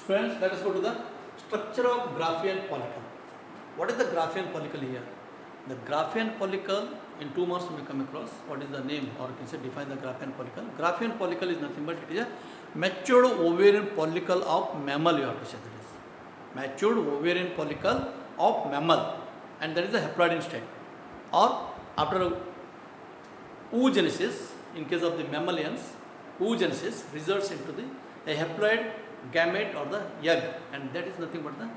Friends, let us go to the structure of Graafian follicle. What is the Graafian follicle here? The Graafian follicle, in 2 marks we come across. What is the name, or you can say define the Graafian follicle. Graafian follicle is nothing but it is a matured ovarian follicle of mammal. You have to say that is matured ovarian follicle of mammal, and that is a haploid in state. Or after oogenesis, in case of the mammalians, oogenesis results into a haploid gamete or the egg, and that is nothing but the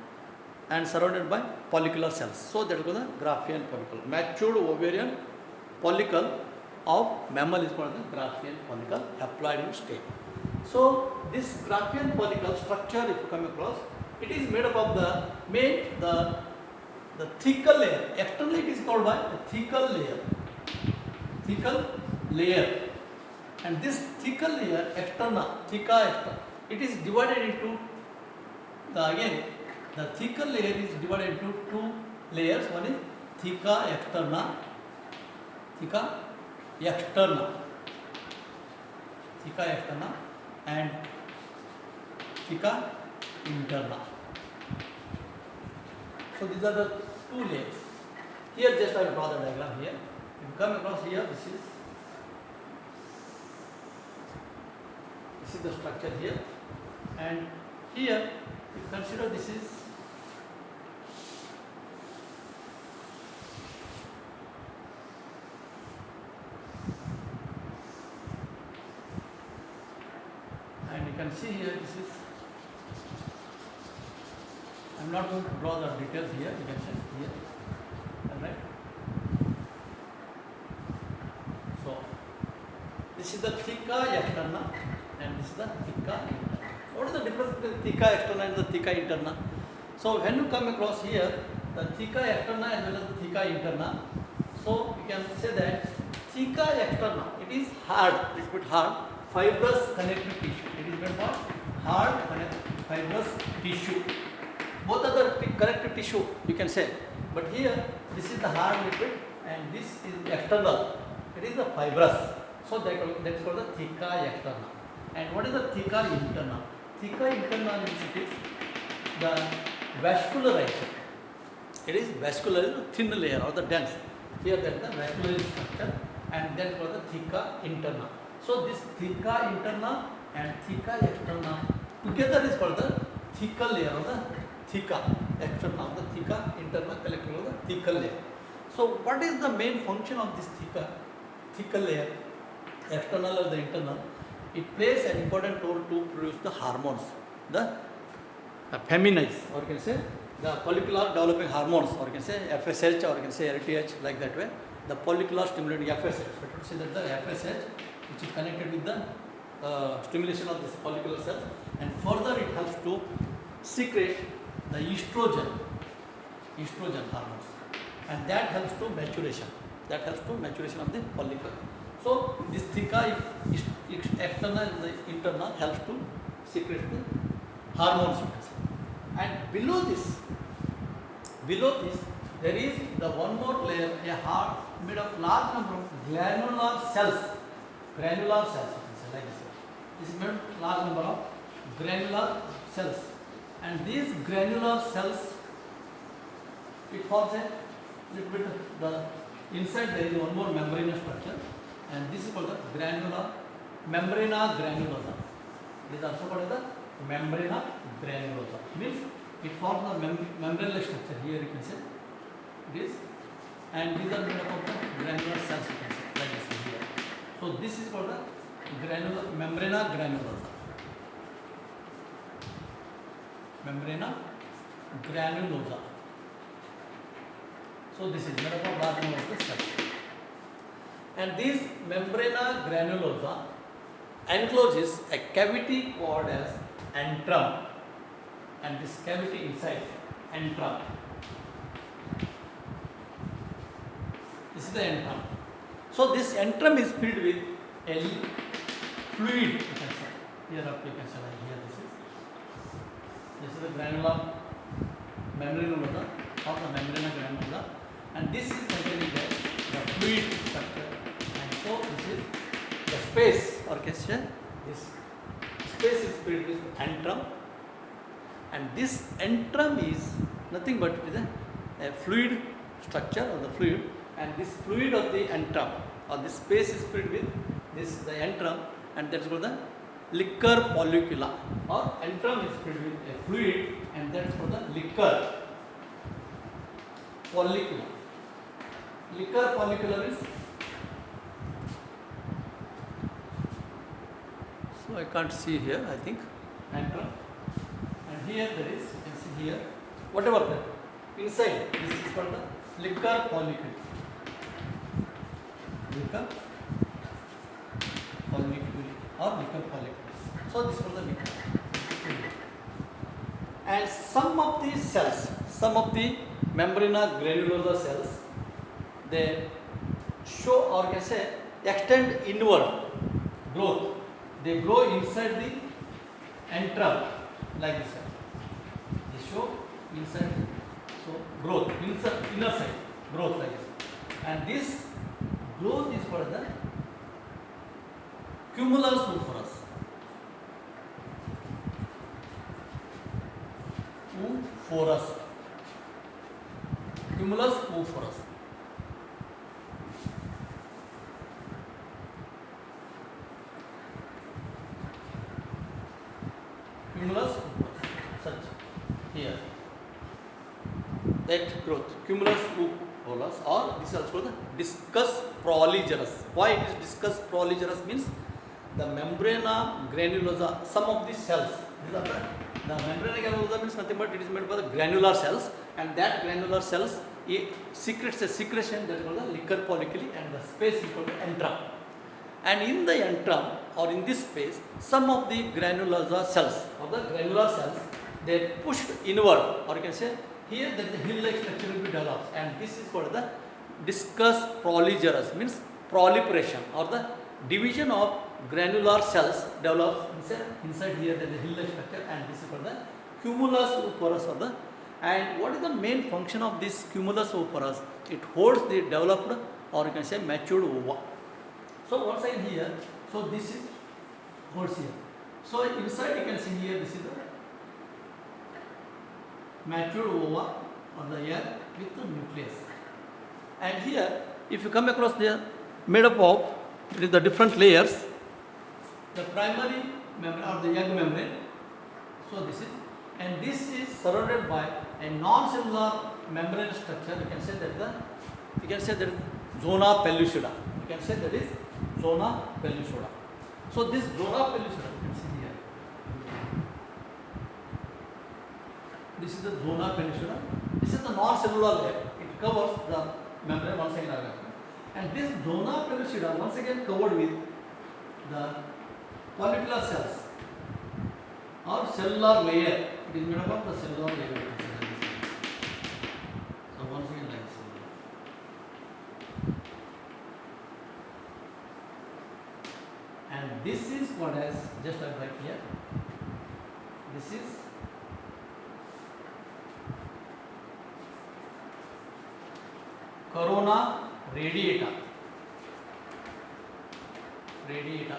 and surrounded by follicular cells. So that is called the Graafian follicle. Matured ovarian follicle of mammal is called the Graafian follicle, haploid in state. So this Graafian follicle structure, if you come across, it is made up of the thecal layer. Externally it is called by the thecal layer, and this thecal layer, theca externa, it is divided into the thecal layer is divided into 2 layers. One is theca externa and theca interna. So these are the 2 layers. Here just I will draw the diagram here. If you come across here, this is the structure here, and here if you consider this is and you can see here this is, I am not going to draw the details here, you can see here, alright. So this is the theca externa and this is the theca interna. What is the difference between theca externa and the theca interna? So when you come across here the theca externa as well as the theca interna, so you can say that theca externa, it is hard, little bit hard, fibrous connective tissue. It is made of hard fibrous tissue. Both are the connective tissue, you can say, but here this is the hard liquid and this is external. It is the fibrous. So that is called the theca externa. And what is the theca interna? Theca interna means it is the vascularized. It is vascular, thin layer or the dense. Here that is the vascular structure, and that is called the theca interna. So this theca interna and theca externa together is called the thecal layer or the theca externa, the theca interna collecting of the thecal layer. So what is the main function of this thecal layer, external or the internal? It plays an important role to produce the hormones, the feminize, or you can say the follicular developing hormones, or you can say FSH, or you can say LTH, like that way. The follicular stimulating FSH. But you see that the FSH, which is connected with the stimulation of this follicular cells, and further it helps to secrete the estrogen hormones, and that helps to maturation. Of the follicle. So this theca external and the internal helps to secrete the hormones. And below this there is the one more layer, a heart made of large number of granular cells. You can say like this. This is made of large number of granular cells, and these granular cells, it forms a little bit the inside there is one more membranous structure, and this is called the membrana granulosa. It is also called the membrana granulosa. Means it forms the membranous structure. Here you can say it is, and these are made up of the granular cells. You can say like this here. So this is called the membrana granulosa. So this is made up of large number of the cells. And this membrana granulosa encloses a cavity called as antrum, and this cavity inside antrum. This is the antrum. So this antrum is filled with a fluid. You can say here up you can say like here this is the granular membranosa of the membrana granulosa, and this is containing the fluid structure. And so this is the space, or can say this space is filled with antrum, and this antrum is nothing but it is a fluid structure or the fluid, and this fluid of the antrum or this space is filled with this the antrum, and that is called the liquor follicula, or antrum is filled with a fluid, and that is called the liquor follicula. Liquor follicular is, so I can't see here, I think, antrum, and here there is, you can see here, whatever that, inside, this is called the liquor follicle. Liquor follicule or liquor follicle. So this is called the liquor. And some of the cells, some of the membrana granulosa cells, they show, or can say extend inward growth. They grow inside the antrum like this. They show inside, so growth, inside, inner side growth like this. And this growth is called the cumulus oophorus. Oophorus. Cumulus oophorus. Cumulus oophorus. Such here. That growth. Cumulus oophorus, or this is also called the discus proligerus. Why it is discus proligerus means the membrana granulosa, some of the cells, these are the membrana granulosa means nothing but it is made by the granular cells, and that granular cells it secretes a secretion that is called the liquor folliculi, and the space is called the antrum. And in the antrum or in this space, some of the granulosa cells or the granular cells, they pushed inward, or you can say here that the hill-like structure will be developed, and this is called the discus proligerus, means proliferation or the division of granular cells develops inside here that the hill-like structure, and this is called the cumulus oophorus or the. And what is the main function of this cumulus oophorus? It holds the developed, or you can say matured ova. So one side here, so this is holds here. So inside you can see here, this is the matured ova or the egg with the nucleus. And here, if you come across there, made up of it is the different layers, the primary membrane or the egg membrane. So this is, and this is surrounded by a non-cellular membrane structure. You can say that is zona pellucida. You can say that is zona pellucida. So this zona pellucida, you can see here. This is the zona pellucida. This is the non-cellular layer. It covers the membrane once again. And this zona pellucida once again covered with the follicular cells or cellular layer. It is made up of the cellular layer. So once again like this. And this is what has just like right here. This is corona radiata.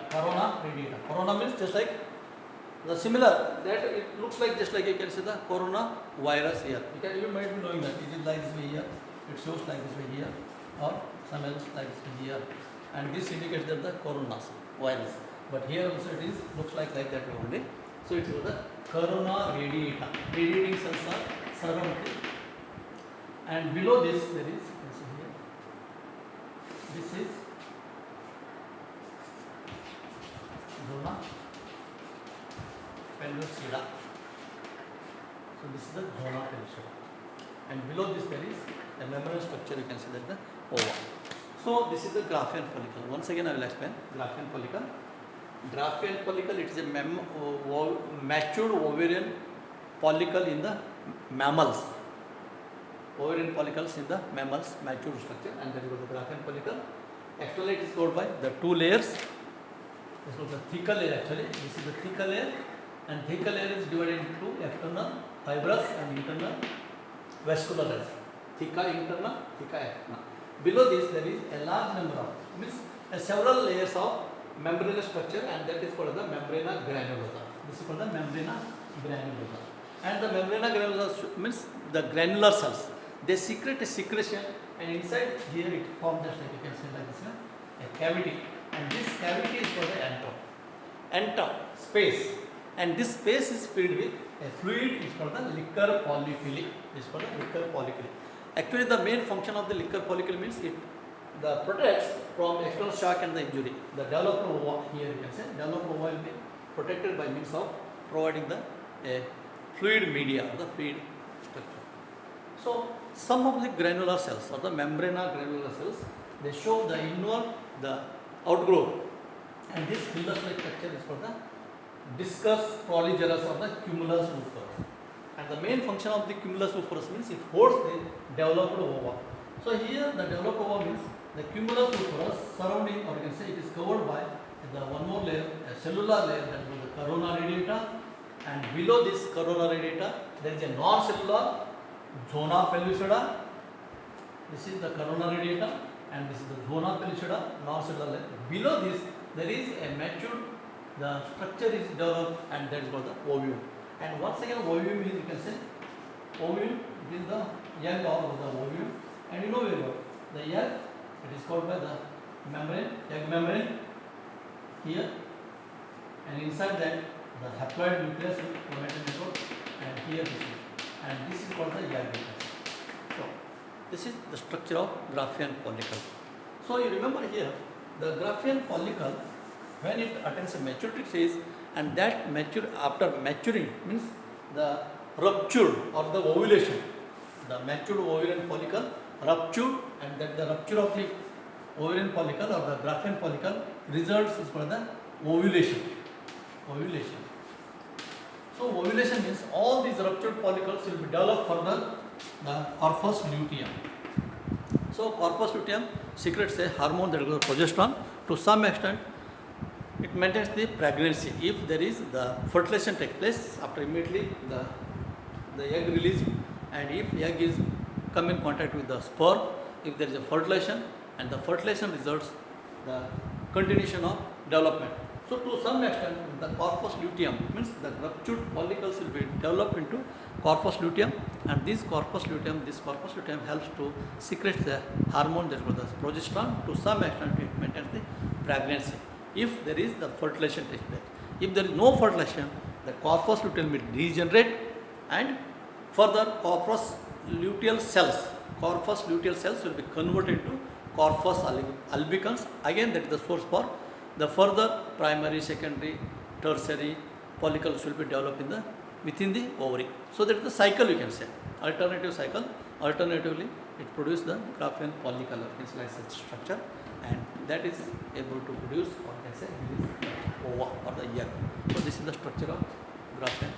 Corona radiata. Corona means just like the similar, that it looks like just like you can see the corona virus here. You might be knowing that it is like this way here, it shows like this way here, or some else like this way here, and this indicates that the corona virus. But here also it is looks like that way only. So it is the corona radiata. Radiating cells are surrounded, and below this there is, you can see here, this is zona pellucida. So this is the zona pellucida, and below this there is a membrane structure. You can see that the ova. So this is the Graafian follicle. Once again I will explain Graafian follicle. Graafian follicle, it is a matured ovarian follicle in the mammals. Ovarian follicles in the mammals, matured structure, and that is the Graafian follicle. Externally it is covered by the two layers. This is the thecal layer actually. This is the thecal layer, and thecal layer is divided into external fibrous and internal vascular layers. Theca interna, theca externa. Below this there is a large number of, means several layers of membranous structure, and that is called the membrana granulosa. This is called the membrana granulosa. And the membrana granulosa means the granular cells. They secrete a secretion, and inside here it forms just like you can say like this, a cavity, and this cavity is for the antrum. Antrum, space, and this space is filled with a fluid is called the liquor polyphyly. This is called the liquor polyphyly. Actually, the main function of the liquor polyphyly means it protects from external shock and the injury. The developed ova, here you can say, developed ova will be protected by means of providing the fluid media or the fluid structure. So, some of the granular cells or the membrana granular cells, they show the inward, the outgrowth, and this villus-like structure is called the discus proligerus or the cumulus operus. And the main function of the cumulus operus means it holds the developed ova. So here the developed ova means the cumulus operus surrounding, or you can say it is covered by the one more layer, a cellular layer, that is the corona radiata, and below this corona radiata there is a non-cellular zona pellucida. This is the corona radiata and this is the zona pellucida, non-cellular layer. Below this there is a matured, the structure is developed, and that is called the ovum. And once again ovum is, you can say, ovum is the young of the ovum, and you know very well the egg, it is called by the membrane, egg membrane here, and inside that the haploid nucleus with chromatin network, and here this is, and this is called the egg nucleus. So this is the structure of Graafian follicle. So you remember here the Graafian follicle, when it attains a maturity stage, and that mature, after maturing means the rupture or the ovulation, the matured ovarian follicle ruptured, and that the rupture of the ovarian follicle or the Graafian follicle results is called the ovulation. Ovulation. So ovulation means all these ruptured follicles will be developed further the corpus luteum. So corpus luteum secretes a hormone that is called progesterone. To some extent it maintains the pregnancy. If there is the fertilization takes place, after immediately the egg release, and if egg is come in contact with the sperm, if there is a fertilization, and the fertilization results the continuation of development. So to some extent the corpus luteum means the ruptured follicles will be developed into corpus luteum, and this corpus luteum helps to secrete the hormone that is called the progesterone. To some extent it maintains the pregnancy if there is the fertilization takes place. If there is no fertilization, the corpus luteum will degenerate, and further corpus luteal cells will be converted to corpus albicans. Again, that is the source for the further primary, secondary, tertiary follicles will be developed within the ovary. So that is the cycle, you can say, alternative cycle. Alternatively, it produces the Graafian follicle, it's like such structure, and that is able to produce, or can say, ova or the egg. So this is the structure of Graafian